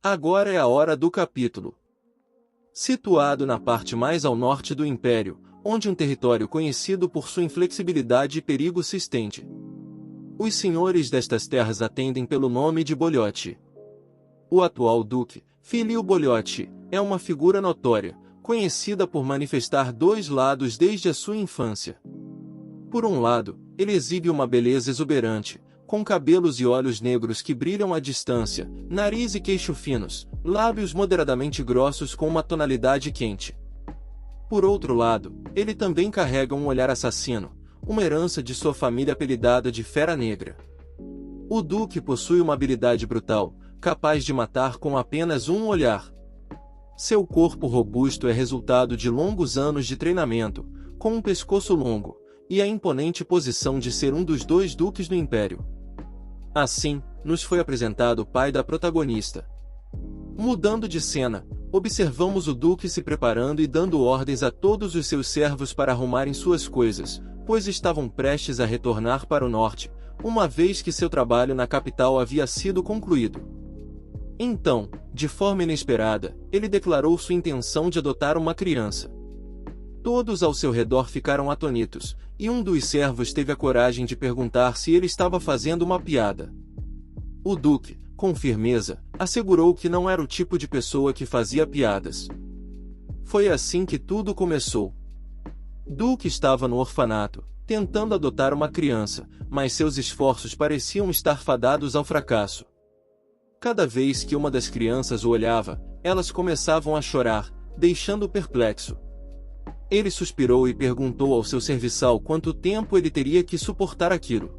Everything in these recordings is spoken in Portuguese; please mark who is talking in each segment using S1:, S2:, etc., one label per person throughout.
S1: Agora é a hora do capítulo. Situado na parte mais ao norte do Império, onde um território conhecido por sua inflexibilidade e perigo se estende. Os senhores destas terras atendem pelo nome de Boliote. O atual duque, Filio Boliote, é uma figura notória, conhecida por manifestar dois lados desde a sua infância. Por um lado, ele exibe uma beleza exuberante, com cabelos e olhos negros que brilham à distância, nariz e queixo finos, lábios moderadamente grossos com uma tonalidade quente. Por outro lado, ele também carrega um olhar assassino, uma herança de sua família apelidada de Fera Negra. O Duque possui uma habilidade brutal, capaz de matar com apenas um olhar. Seu corpo robusto é resultado de longos anos de treinamento, com um pescoço longo, e a imponente posição de ser um dos dois duques do Império. Assim, nos foi apresentado o pai da protagonista. Mudando de cena, observamos o Duque se preparando e dando ordens a todos os seus servos para arrumarem suas coisas, pois estavam prestes a retornar para o norte, uma vez que seu trabalho na capital havia sido concluído. Então, de forma inesperada, ele declarou sua intenção de adotar uma criança. Todos ao seu redor ficaram atônitos, e um dos servos teve a coragem de perguntar se ele estava fazendo uma piada. O Duque, com firmeza, assegurou que não era o tipo de pessoa que fazia piadas. Foi assim que tudo começou. Duque estava no orfanato, tentando adotar uma criança, mas seus esforços pareciam estar fadados ao fracasso. Cada vez que uma das crianças o olhava, elas começavam a chorar, deixando-o perplexo. Ele suspirou e perguntou ao seu serviçal quanto tempo ele teria que suportar aquilo.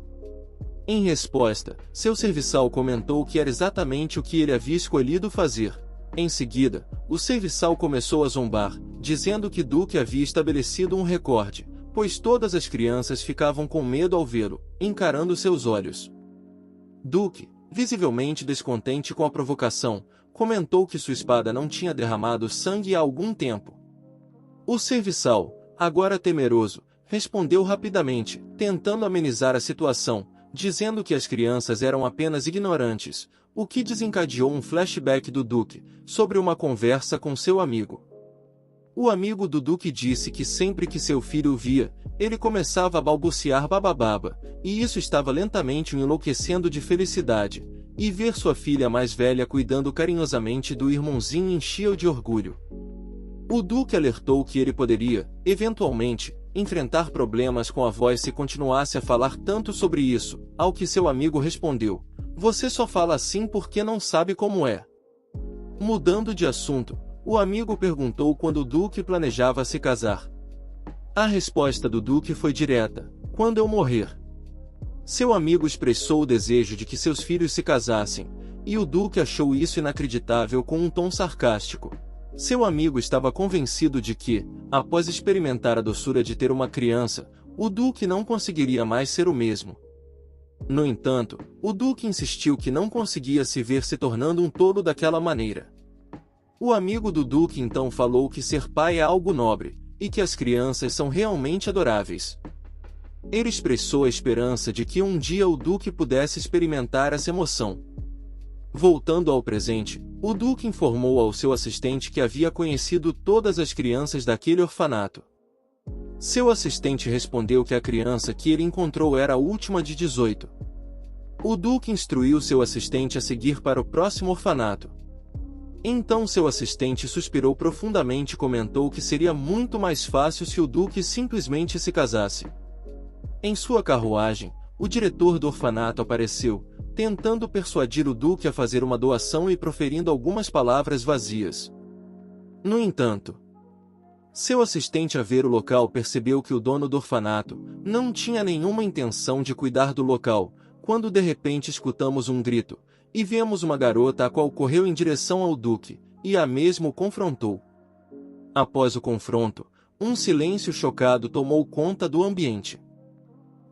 S1: Em resposta, seu serviçal comentou que era exatamente o que ele havia escolhido fazer. Em seguida, o serviçal começou a zombar, dizendo que Duque havia estabelecido um recorde, pois todas as crianças ficavam com medo ao vê-lo, encarando seus olhos. Duque, visivelmente descontente com a provocação, comentou que sua espada não tinha derramado sangue há algum tempo. O serviçal, agora temeroso, respondeu rapidamente, tentando amenizar a situação, dizendo que as crianças eram apenas ignorantes, o que desencadeou um flashback do Duque, sobre uma conversa com seu amigo. O amigo do Duque disse que sempre que seu filho o via, ele começava a balbuciar babababa, e isso estava lentamente o enlouquecendo de felicidade, e ver sua filha mais velha cuidando carinhosamente do irmãozinho enchia-o de orgulho. O Duque alertou que ele poderia, eventualmente, enfrentar problemas com a voz se continuasse a falar tanto sobre isso, ao que seu amigo respondeu: "Você só fala assim porque não sabe como é." Mudando de assunto, o amigo perguntou quando o Duque planejava se casar. A resposta do Duque foi direta: "Quando eu morrer." Seu amigo expressou o desejo de que seus filhos se casassem, e o Duque achou isso inacreditável com um tom sarcástico. Seu amigo estava convencido de que, após experimentar a doçura de ter uma criança, o Duque não conseguiria mais ser o mesmo. No entanto, o Duque insistiu que não conseguia se ver se tornando um tolo daquela maneira. O amigo do Duque então falou que ser pai é algo nobre, e que as crianças são realmente adoráveis. Ele expressou a esperança de que um dia o Duque pudesse experimentar essa emoção. Voltando ao presente, o Duque informou ao seu assistente que havia conhecido todas as crianças daquele orfanato. Seu assistente respondeu que a criança que ele encontrou era a última de 18. O Duque instruiu seu assistente a seguir para o próximo orfanato. Então seu assistente suspirou profundamente e comentou que seria muito mais fácil se o Duque simplesmente se casasse. Em sua carruagem, o diretor do orfanato apareceu, tentando persuadir o Duque a fazer uma doação e proferindo algumas palavras vazias. No entanto, seu assistente a ver o local percebeu que o dono do orfanato não tinha nenhuma intenção de cuidar do local, quando de repente escutamos um grito, e vemos uma garota a qual correu em direção ao Duque, e a mesmo confrontou. Após o confronto, um silêncio chocado tomou conta do ambiente.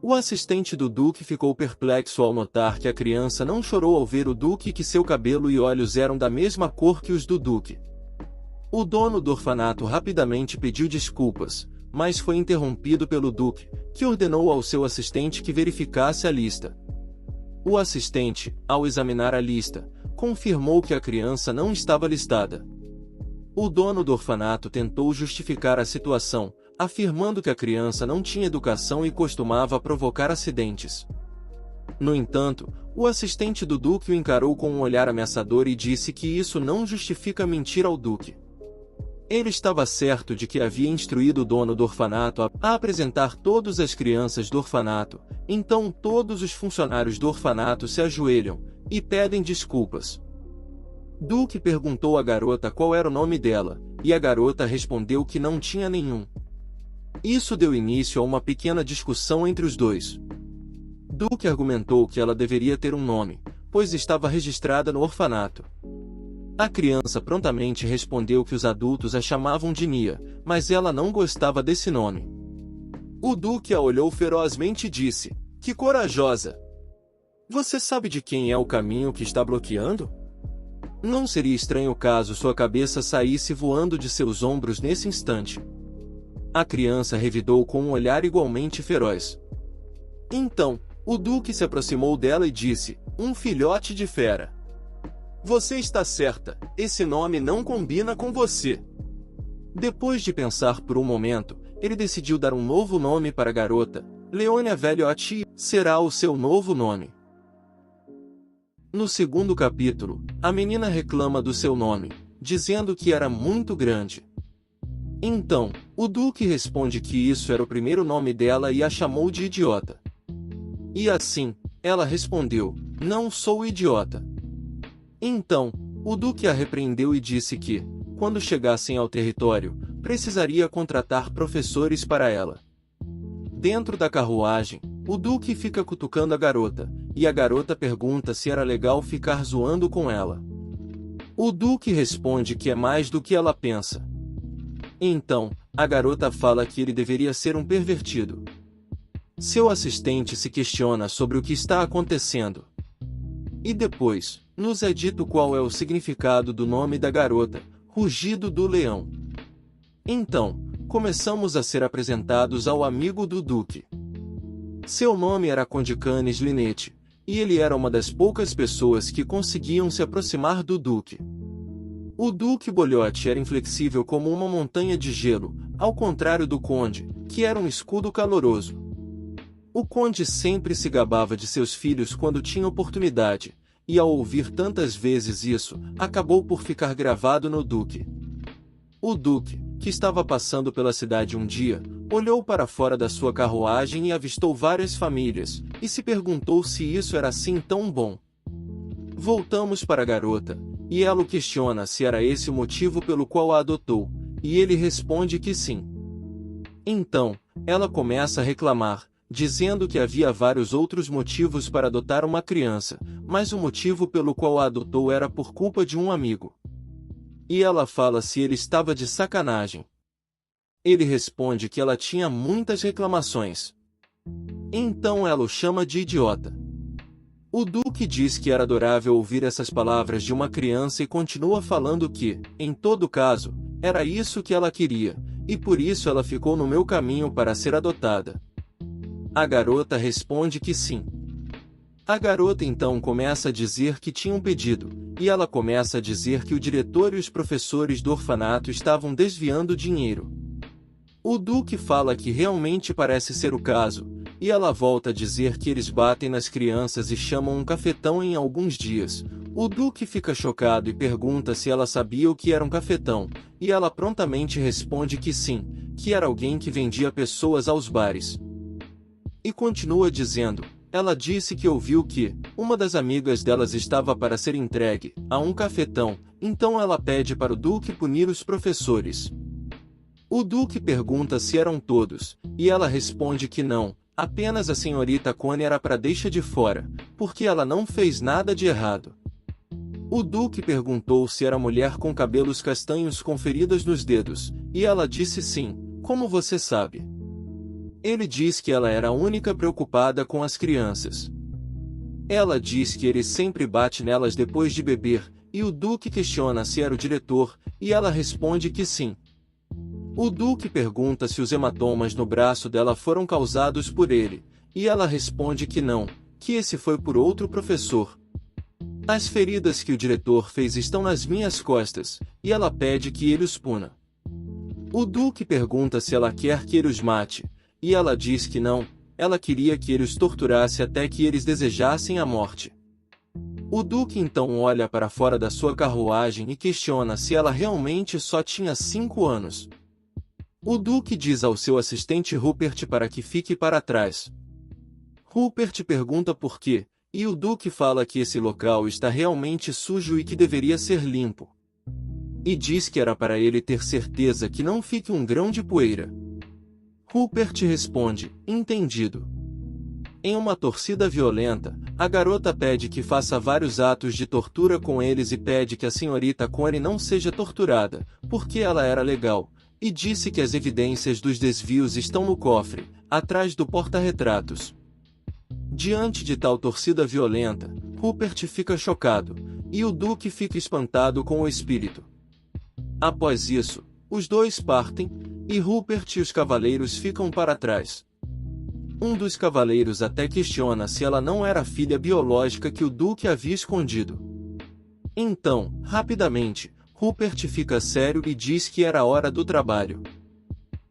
S1: O assistente do Duque ficou perplexo ao notar que a criança não chorou ao ver o Duque e que seu cabelo e olhos eram da mesma cor que os do Duque. O dono do orfanato rapidamente pediu desculpas, mas foi interrompido pelo Duque, que ordenou ao seu assistente que verificasse a lista. O assistente, ao examinar a lista, confirmou que a criança não estava listada. O dono do orfanato tentou justificar a situação, afirmando que a criança não tinha educação e costumava provocar acidentes. No entanto, o assistente do Duque o encarou com um olhar ameaçador e disse que isso não justifica mentir ao Duque. Ele estava certo de que havia instruído o dono do orfanato a apresentar todas as crianças do orfanato, então todos os funcionários do orfanato se ajoelham e pedem desculpas. Duque perguntou à garota qual era o nome dela, e a garota respondeu que não tinha nenhum. Isso deu início a uma pequena discussão entre os dois. Duque argumentou que ela deveria ter um nome, pois estava registrada no orfanato. A criança prontamente respondeu que os adultos a chamavam de Nia, mas ela não gostava desse nome. O Duque a olhou ferozmente e disse: "Que corajosa! Você sabe de quem é o caminho que está bloqueando? Não seria estranho caso sua cabeça saísse voando de seus ombros nesse instante." A criança revidou com um olhar igualmente feroz. Então, o Duque se aproximou dela e disse: "Um filhote de fera. Você está certa, esse nome não combina com você." Depois de pensar por um momento, ele decidiu dar um novo nome para a garota. Leonia Velhote será o seu novo nome. No segundo capítulo, a menina reclama do seu nome, dizendo que era muito grande. Então, o Duque responde que isso era o primeiro nome dela e a chamou de idiota. E assim, ela respondeu: "Não sou idiota." Então, o Duque a repreendeu e disse que, quando chegassem ao território, precisaria contratar professores para ela. Dentro da carruagem, o Duque fica cutucando a garota, e a garota pergunta se era legal ficar zoando com ela. O Duque responde que é mais do que ela pensa. Então, a garota fala que ele deveria ser um pervertido. Seu assistente se questiona sobre o que está acontecendo. E depois, nos é dito qual é o significado do nome da garota, Rugido do Leão. Então, começamos a ser apresentados ao amigo do Duque. Seu nome era Conde Canis Linete, e ele era uma das poucas pessoas que conseguiam se aproximar do Duque. O Duque Bolhote era inflexível como uma montanha de gelo, ao contrário do Conde, que era um escudo caloroso. O Conde sempre se gabava de seus filhos quando tinha oportunidade, e ao ouvir tantas vezes isso, acabou por ficar gravado no Duque. O Duque, que estava passando pela cidade um dia, olhou para fora da sua carruagem e avistou várias famílias, e se perguntou se isso era assim tão bom. Voltamos para a garota, e ela o questiona se era esse o motivo pelo qual a adotou, e ele responde que sim. Então, ela começa a reclamar, dizendo que havia vários outros motivos para adotar uma criança, mas o motivo pelo qual a adotou era por culpa de um amigo. E ela fala se ele estava de sacanagem. Ele responde que ela tinha muitas reclamações. Então ela o chama de idiota. O Duque diz que era adorável ouvir essas palavras de uma criança e continua falando que, em todo caso, era isso que ela queria, e por isso ela ficou no meu caminho para ser adotada. A garota responde que sim. A garota então começa a dizer que tinha um pedido, e ela começa a dizer que o diretor e os professores do orfanato estavam desviando dinheiro. O Duque fala que realmente parece ser o caso, e ela volta a dizer que eles batem nas crianças e chamam um cafetão em alguns dias. O Duque fica chocado e pergunta se ela sabia o que era um cafetão, e ela prontamente responde que sim, que era alguém que vendia pessoas aos bares. E continua dizendo, ela disse que ouviu que uma das amigas delas estava para ser entregue a um cafetão, então ela pede para o Duque punir os professores. O Duque pergunta se eram todos, e ela responde que não, apenas a senhorita Connie era para deixar de fora, porque ela não fez nada de errado. O Duque perguntou se era mulher com cabelos castanhos com feridas nos dedos, e ela disse sim, como você sabe. Ele diz que ela era a única preocupada com as crianças. Ela diz que ele sempre bate nelas depois de beber, e o Duque questiona se era o diretor, e ela responde que sim. O Duque pergunta se os hematomas no braço dela foram causados por ele, e ela responde que não, que esse foi por outro professor. As feridas que o diretor fez estão nas minhas costas, e ela pede que ele os puna. O Duque pergunta se ela quer que ele os mate, e ela diz que não, ela queria que ele os torturasse até que eles desejassem a morte. O Duque então olha para fora da sua carruagem e questiona se ela realmente só tinha 5 anos. O Duque diz ao seu assistente Rupert para que fique para trás. Rupert pergunta por quê, e o Duque fala que esse local está realmente sujo e que deveria ser limpo. E diz que era para ele ter certeza que não fique um grão de poeira. Rupert responde, entendido. Em uma torcida violenta, a garota pede que faça vários atos de tortura com eles e pede que a senhorita Connie não seja torturada, porque ela era legal, e disse que as evidências dos desvios estão no cofre, atrás do porta-retratos. Diante de tal torcida violenta, Rupert fica chocado, e o Duque fica espantado com o espírito. Após isso, os dois partem, e Rupert e os cavaleiros ficam para trás. Um dos cavaleiros até questiona se ela não era a filha biológica que o Duque havia escondido. Então, rapidamente, Rupert fica sério e diz que era hora do trabalho.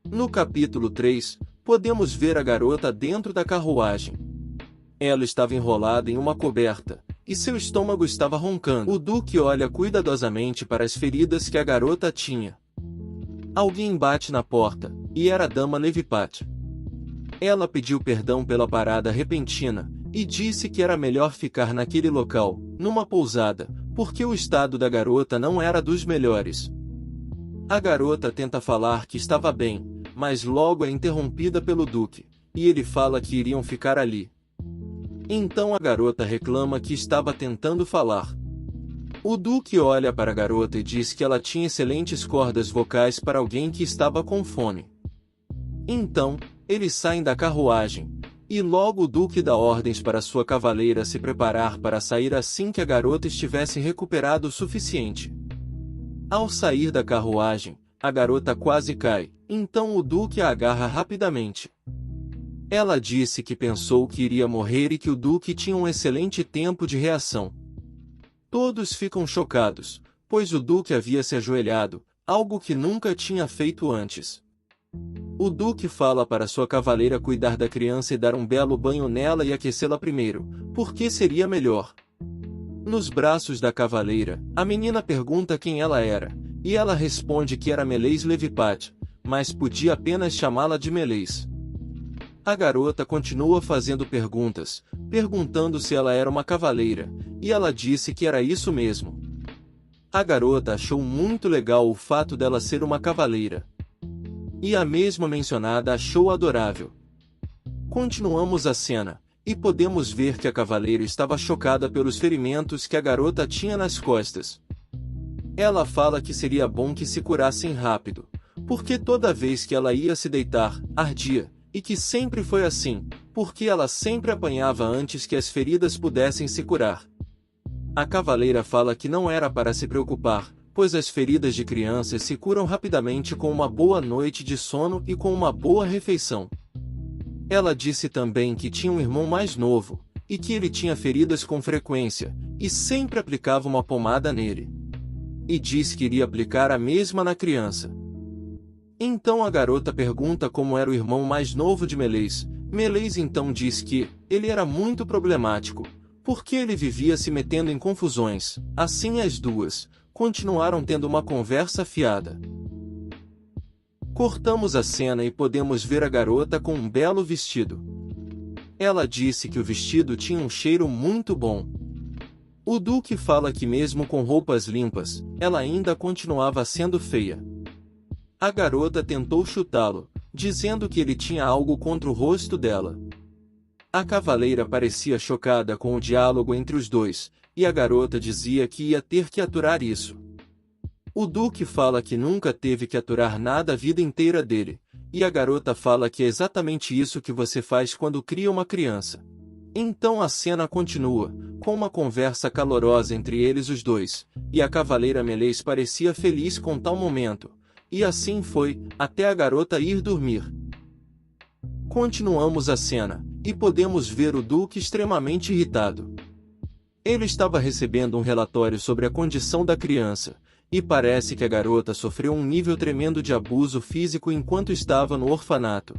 S1: No capítulo 3, podemos ver a garota dentro da carruagem. Ela estava enrolada em uma coberta, e seu estômago estava roncando. O Duque olha cuidadosamente para as feridas que a garota tinha. Alguém bate na porta, e era a dama Levipat. Ela pediu perdão pela parada repentina, e disse que era melhor ficar naquele local, numa pousada, porque o estado da garota não era dos melhores. A garota tenta falar que estava bem, mas logo é interrompida pelo Duque, e ele fala que iriam ficar ali. Então a garota reclama que estava tentando falar. O Duque olha para a garota e diz que ela tinha excelentes cordas vocais para alguém que estava com fome. Então, eles saem da carruagem, e logo o Duque dá ordens para sua cavaleira se preparar para sair assim que a garota estivesse recuperado o suficiente. Ao sair da carruagem, a garota quase cai, então o Duque a agarra rapidamente. Ela disse que pensou que iria morrer e que o Duque tinha um excelente tempo de reação. Todos ficam chocados, pois o Duque havia se ajoelhado, algo que nunca tinha feito antes. O Duque fala para sua cavaleira cuidar da criança e dar um belo banho nela e aquecê-la primeiro, porque seria melhor. Nos braços da cavaleira, a menina pergunta quem ela era, e ela responde que era Meleys Levipat, mas podia apenas chamá-la de Meleys. A garota continua fazendo perguntas, perguntando se ela era uma cavaleira, e ela disse que era isso mesmo. A garota achou muito legal o fato dela ser uma cavaleira. E a mesma mencionada achou adorável. Continuamos a cena, e podemos ver que a cavaleira estava chocada pelos ferimentos que a garota tinha nas costas. Ela fala que seria bom que se curassem rápido, porque toda vez que ela ia se deitar, ardia. E que sempre foi assim, porque ela sempre apanhava antes que as feridas pudessem se curar. A cavaleira fala que não era para se preocupar, pois as feridas de crianças se curam rapidamente com uma boa noite de sono e com uma boa refeição. Ela disse também que tinha um irmão mais novo, e que ele tinha feridas com frequência, e sempre aplicava uma pomada nele. E disse que iria aplicar a mesma na criança. Então a garota pergunta como era o irmão mais novo de Meleys. Meleys então diz que ele era muito problemático, porque ele vivia se metendo em confusões. Assim as duas continuaram tendo uma conversa fiada. Cortamos a cena e podemos ver a garota com um belo vestido. Ela disse que o vestido tinha um cheiro muito bom. O Duque fala que mesmo com roupas limpas, ela ainda continuava sendo feia. A garota tentou chutá-lo, dizendo que ele tinha algo contra o rosto dela. A cavaleira parecia chocada com o diálogo entre os dois, e a garota dizia que ia ter que aturar isso. O Duque fala que nunca teve que aturar nada a vida inteira dele, e a garota fala que é exatamente isso que você faz quando cria uma criança. Então a cena continua, com uma conversa calorosa entre eles os dois, e a cavaleira Meleys parecia feliz com tal momento. E assim foi, até a garota ir dormir. Continuamos a cena, e podemos ver o Duque extremamente irritado. Ele estava recebendo um relatório sobre a condição da criança, e parece que a garota sofreu um nível tremendo de abuso físico enquanto estava no orfanato.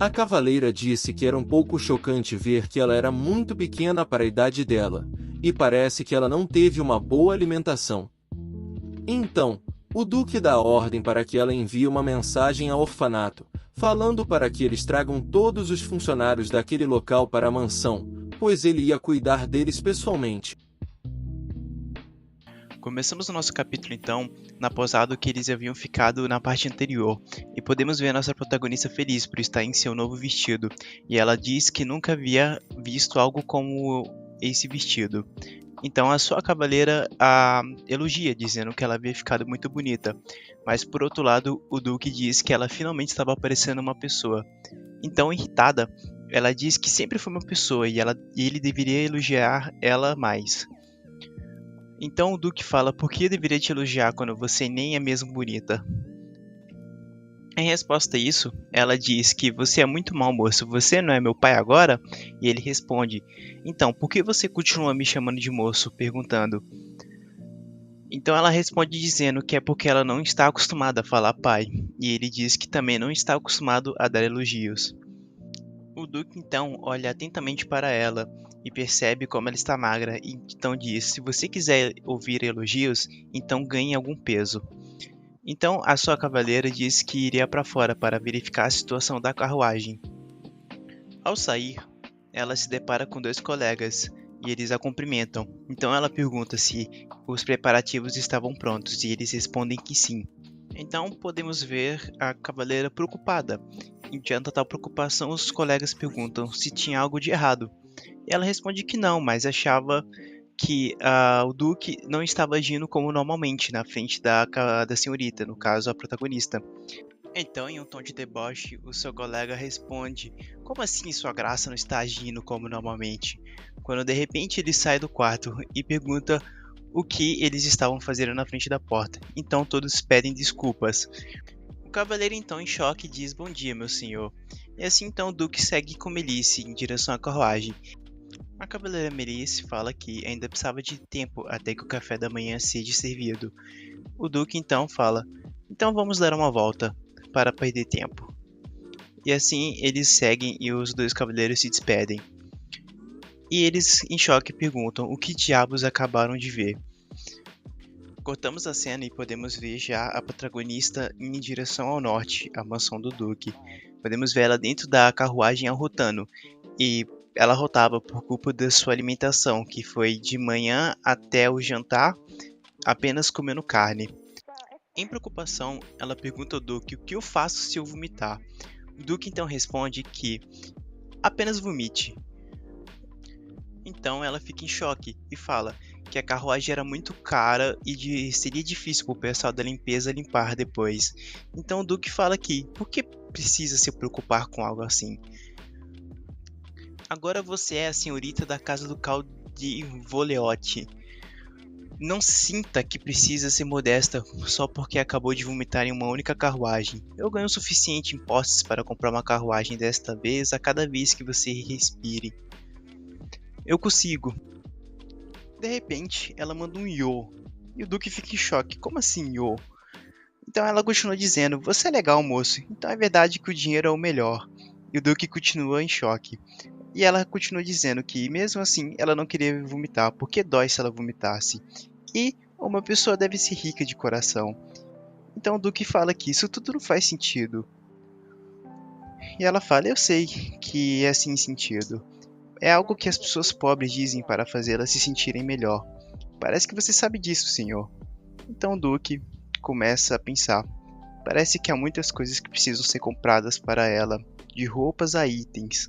S1: A cavaleira disse que era um pouco chocante ver que ela era muito pequena para a idade dela, e parece que ela não teve uma boa alimentação. Então, o duque dá ordem para que ela envie uma mensagem ao orfanato, falando para que eles tragam todos os funcionários daquele local para a mansão, pois ele ia cuidar deles pessoalmente.
S2: Começamos o nosso capítulo então na posada que eles haviam ficado na parte anterior, e podemos ver a nossa protagonista feliz por estar em seu novo vestido, e ela diz que nunca havia visto algo como esse vestido. Então a sua cavaleira a elogia, dizendo que ela havia ficado muito bonita, mas por outro lado o duque diz que ela finalmente estava parecendo uma pessoa. Então, irritada, ela diz que sempre foi uma pessoa e ele deveria elogiar ela mais. Então o Duque fala: por que eu deveria te elogiar quando você nem é mesmo bonita? Em resposta a isso, ela diz que você é muito mau moço, você não é meu pai agora? E ele responde: então, por que você continua me chamando de moço? Perguntando. Então ela responde dizendo que é porque ela não está acostumada a falar pai, e ele diz que também não está acostumado a dar elogios. O Duque então olha atentamente para ela e percebe como ela está magra, e então diz: se você quiser ouvir elogios, então ganhe algum peso. Então a sua cavaleira diz que iria para fora para verificar a situação da carruagem. Ao sair, ela se depara com dois colegas e eles a cumprimentam. Então ela pergunta se os preparativos estavam prontos e eles respondem que sim. Então podemos ver a cavaleira preocupada. E diante da tal preocupação, os colegas perguntam se tinha algo de errado. E ela responde que não, mas achava que o Duque não estava agindo como normalmente na frente da senhorita, no caso a protagonista. Então, em um tom de deboche, o seu colega responde: como assim sua graça não está agindo como normalmente? Quando de repente ele sai do quarto e pergunta o que eles estavam fazendo na frente da porta. Então todos pedem desculpas. O cavaleiro então em choque diz: bom dia, meu senhor. E assim então o Duque segue com Melisse em direção à carruagem. A cavaleira Melisse fala que ainda precisava de tempo até que o café da manhã seja servido. O Duque então fala: então vamos dar uma volta, para perder tempo. E assim eles seguem e os dois cavaleiros se despedem. E eles em choque perguntam o que diabos acabaram de ver. Cortamos a cena e podemos ver já a protagonista indo em direção ao norte, a mansão do Duque. Podemos ver ela dentro da carruagem arrotando, e ela arrotava por culpa da sua alimentação, que foi de manhã até o jantar apenas comendo carne. Em preocupação, ela pergunta ao Duque o que eu faço se eu vomitar. O Duque então responde que apenas vomite. Então ela fica em choque e fala que a carruagem era muito cara e seria difícil para o pessoal da limpeza limpar depois. Então o Duque fala que por que precisa se preocupar com algo assim? Agora você é a senhorita da casa do Caldivoleote. Não sinta que precisa ser modesta só porque acabou de vomitar em uma única carruagem. Eu ganho o suficiente em posses para comprar uma carruagem desta vez a cada vez que você respire. Eu consigo. De repente, ela manda um yo. E o Duque fica em choque. Como assim yo? Então ela continua dizendo: você é legal, moço. Então é verdade que o dinheiro é o melhor. E o Duque continua em choque. E ela continua dizendo que, mesmo assim, ela não queria vomitar, porque dói se ela vomitasse. E uma pessoa deve ser rica de coração. Então o Duque fala que isso tudo não faz sentido. E ela fala: eu sei que é sem sentido. É algo que as pessoas pobres dizem para fazê-las se sentirem melhor. Parece que você sabe disso, senhor. Então o Duque começa a pensar. Parece que há muitas coisas que precisam ser compradas para ela, de roupas a itens.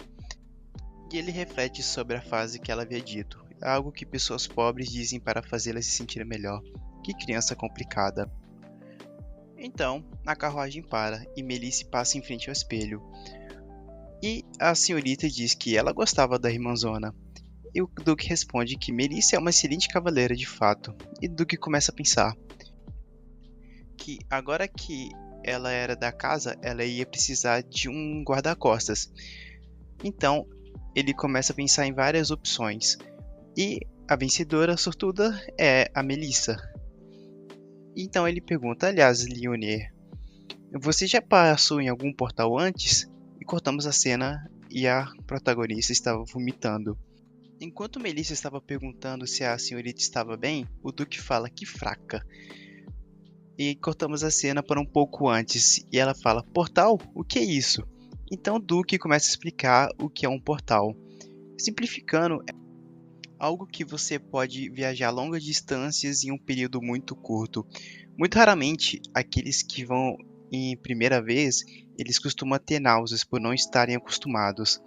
S2: E ele reflete sobre a frase que ela havia dito. É algo que pessoas pobres dizem para fazê-las se sentirem melhor. Que criança complicada. Então, a carruagem para e Melisse passa em frente ao espelho. E a senhorita diz que ela gostava da irmãzona. E o Duque responde que Melissa é uma excelente cavaleira de fato. E o Duque começa a pensar que agora que ela era da casa, ela ia precisar de um guarda-costas. Então, ele começa a pensar em várias opções. E A vencedora sortuda é a Melissa. Então ele pergunta, aliás, Leonir, você já passou em algum portal antes? E cortamos a cena e a protagonista estava vomitando. Enquanto Melissa estava perguntando se a senhorita estava bem, o Duque fala que fraca. E cortamos a cena para um pouco antes e ela fala, portal? O que é isso? Então o Duque começa a explicar o que é um portal. Simplificando, é algo que você pode viajar longas distâncias em um período muito curto. Muito raramente, aqueles que vão em primeira vez, eles costumam ter náuseas por não estarem acostumados.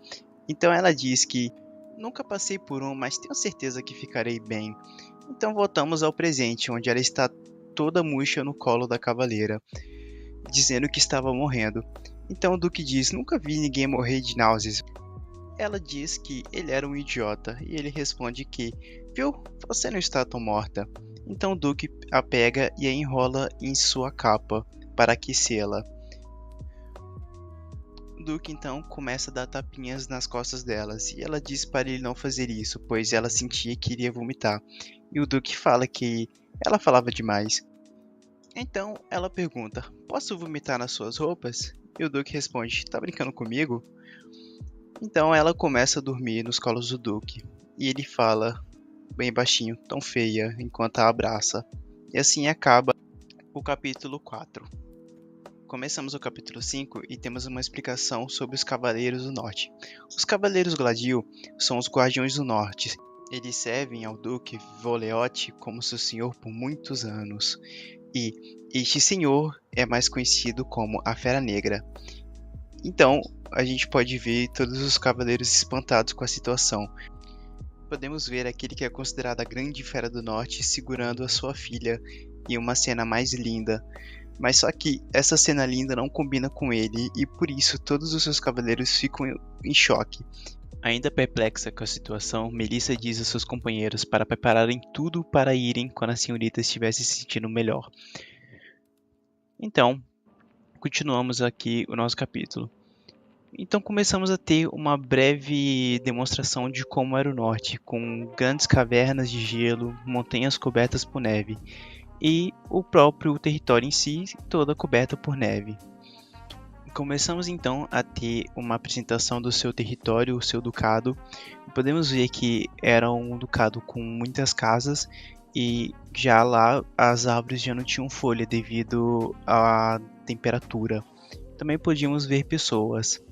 S2: Então ela diz que nunca passei por um, mas tenho certeza que ficarei bem. Então voltamos ao presente, onde ela está toda murcha no colo da cavaleira, dizendo que estava morrendo. Então o Duque diz: nunca vi ninguém morrer de náuseas. Ela diz que ele era um idiota e ele responde que, viu, você não está tão morta. Então o Duque a pega e a enrola em sua capa para aquecê-la. Duke então começa a dar tapinhas nas costas delas e ela diz para ele não fazer isso, pois ela sentia que iria vomitar. E o Duke fala que ela falava demais. Então ela pergunta: posso vomitar nas suas roupas? E o Duke responde: tá brincando comigo? Então ela começa a dormir nos colos do Duke e ele fala bem baixinho, tão feia, enquanto a abraça. E assim acaba o capítulo 4. Começamos o capítulo 5 e temos uma explicação sobre os Cavaleiros do Norte. Os Cavaleiros Gladio são os Guardiões do Norte. Eles servem ao Duque Voleote como seu senhor por muitos anos. E este senhor é mais conhecido como a Fera Negra. Então, a gente pode ver todos os cavaleiros espantados com a situação. Podemos ver aquele que é considerado a Grande Fera do Norte segurando a sua filha em uma cena mais linda. Mas só que essa cena linda não combina com ele e por isso todos os seus cavaleiros ficam em choque. Ainda perplexa com a situação, Melissa diz aos seus companheiros para prepararem tudo para irem quando a senhorita estivesse se sentindo melhor. Então, continuamos aqui o nosso capítulo. Então começamos a ter uma breve demonstração de como era o norte, com grandes cavernas de gelo, montanhas cobertas por neve. E o próprio território em si toda coberta por neve. Começamos então a ter uma apresentação do seu território, o seu ducado. Podemos ver que era um ducado com muitas casas e já lá as árvores já não tinham folha devido à temperatura. Também podíamos ver pessoas.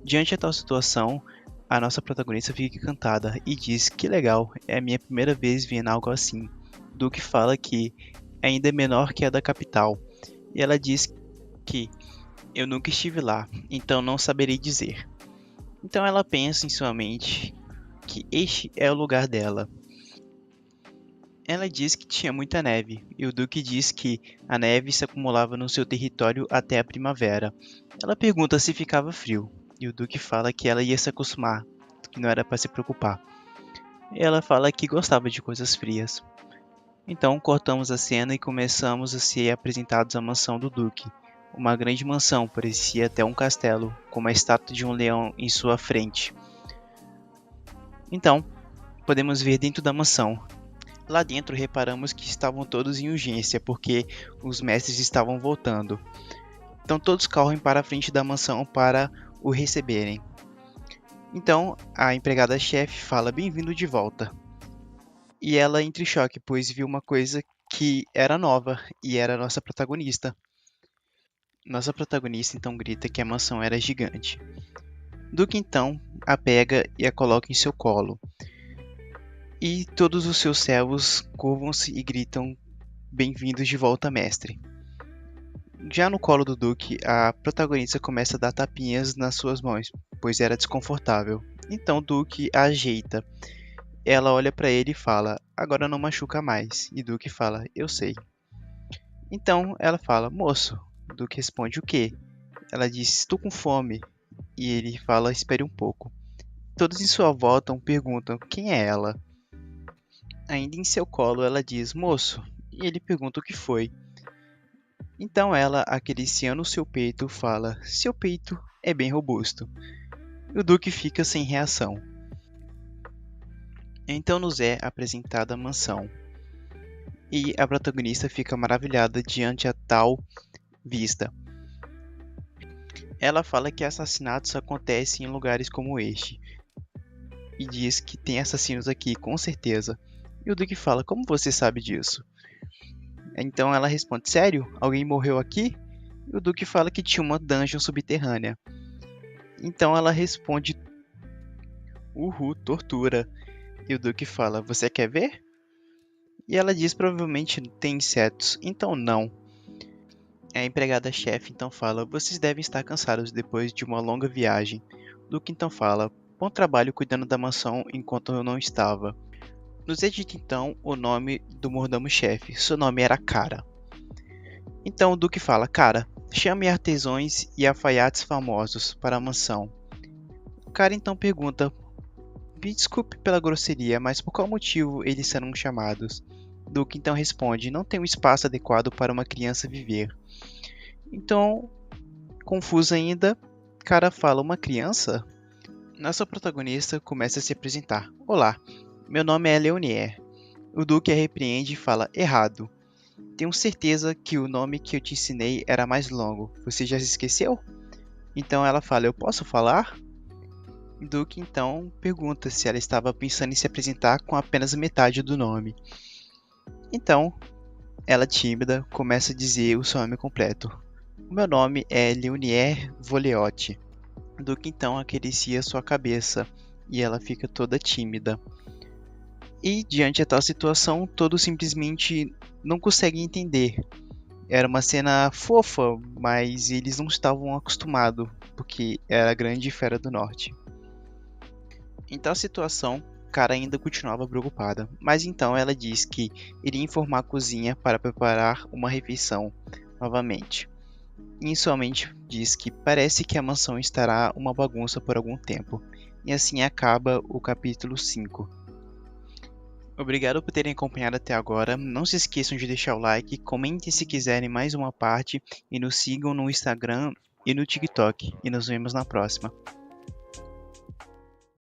S2: Diante de tal situação, a nossa protagonista fica encantada e diz que legal, é a minha primeira vez vendo algo assim. Duke fala que ainda é menor que a da capital, e ela diz que eu nunca estive lá, então não saberei dizer. Então ela pensa em sua mente que este é o lugar dela. Ela diz que tinha muita neve, e o Duque diz que a neve se acumulava no seu território até a primavera. Ela pergunta se ficava frio, e o Duque fala que ela ia se acostumar, que não era para se preocupar. Ela fala que gostava de coisas frias. Então cortamos a cena e começamos a ser apresentados à mansão do Duque. Uma grande mansão, parecia até um castelo, com uma estátua de um leão em sua frente. Então, podemos ver dentro da mansão. Lá dentro reparamos que estavam todos em urgência, porque os mestres estavam voltando. Então todos correm para a frente da mansão para o receberem. Então a empregada-chefe fala: bem-vindo de volta. E ela entra em choque, pois viu uma coisa que era nova, e era a nossa protagonista. Nossa protagonista então grita que a mansão era gigante. Duke então a pega e a coloca em seu colo. E todos os seus servos curvam-se e gritam: bem-vindos de volta, mestre. Já no colo do Duke, a protagonista começa a dar tapinhas nas suas mãos, pois era desconfortável. Então Duke a ajeita. Ela olha para ele e fala: agora não machuca mais. E Duke fala: eu sei. Então ela fala: moço. Duke responde: o quê? Ela diz: estou com fome. E ele fala: espere um pouco. Todos em sua volta perguntam: quem é ela? Ainda em seu colo ela diz: moço. E ele pergunta o que foi. Então ela, acariciando seu peito, fala: seu peito é bem robusto. E o Duque fica sem reação. Então nos é apresentada a mansão. E a protagonista fica maravilhada diante a tal vista. Ela fala que assassinatos acontecem em lugares como este. E diz que tem assassinos aqui, com certeza. E o Duque fala, como você sabe disso? Então ela responde, sério? Alguém morreu aqui? E o Duque fala que tinha uma dungeon subterrânea. Então ela responde, tortura. E o Duque fala, você quer ver? E ela diz, provavelmente tem insetos. Então não. A empregada-chefe então fala, vocês devem estar cansados depois de uma longa viagem. O Duque então fala, bom trabalho cuidando da mansão enquanto eu não estava. Nos é dito então o nome do mordomo-chefe. Seu nome era Cara. Então o Duque fala, Cara, chame artesãos e alfaiates famosos para a mansão. O cara então pergunta, me desculpe pela grosseria, mas por qual motivo eles serão chamados? Duque então responde, não tem um espaço adequado para uma criança viver. Então, confuso ainda, Cara fala, uma criança? Nossa protagonista começa a se apresentar. Olá, meu nome é Leonier. O Duque a repreende e fala, errado. Tenho certeza que o nome que eu te ensinei era mais longo. Você já se esqueceu? Então ela fala, eu posso falar? Duque então pergunta se ela estava pensando em se apresentar com apenas metade do nome. Então, ela tímida começa a dizer o seu nome completo. O meu nome é Leonier Voleotti. Duque então acaricia sua cabeça e ela fica toda tímida. E diante de tal situação, todos simplesmente não conseguem entender. Era uma cena fofa, mas eles não estavam acostumados, porque era a grande fera do norte. Em tal situação, Cara ainda continuava preocupada, mas então ela diz que iria informar a cozinha para preparar uma refeição novamente. E em sua mente diz que parece que a mansão estará uma bagunça por algum tempo. E assim acaba o capítulo 5. Obrigado por terem acompanhado até agora. Não se esqueçam de deixar o like, comentem se quiserem mais uma parte e nos sigam no Instagram e no TikTok. E nos vemos na próxima.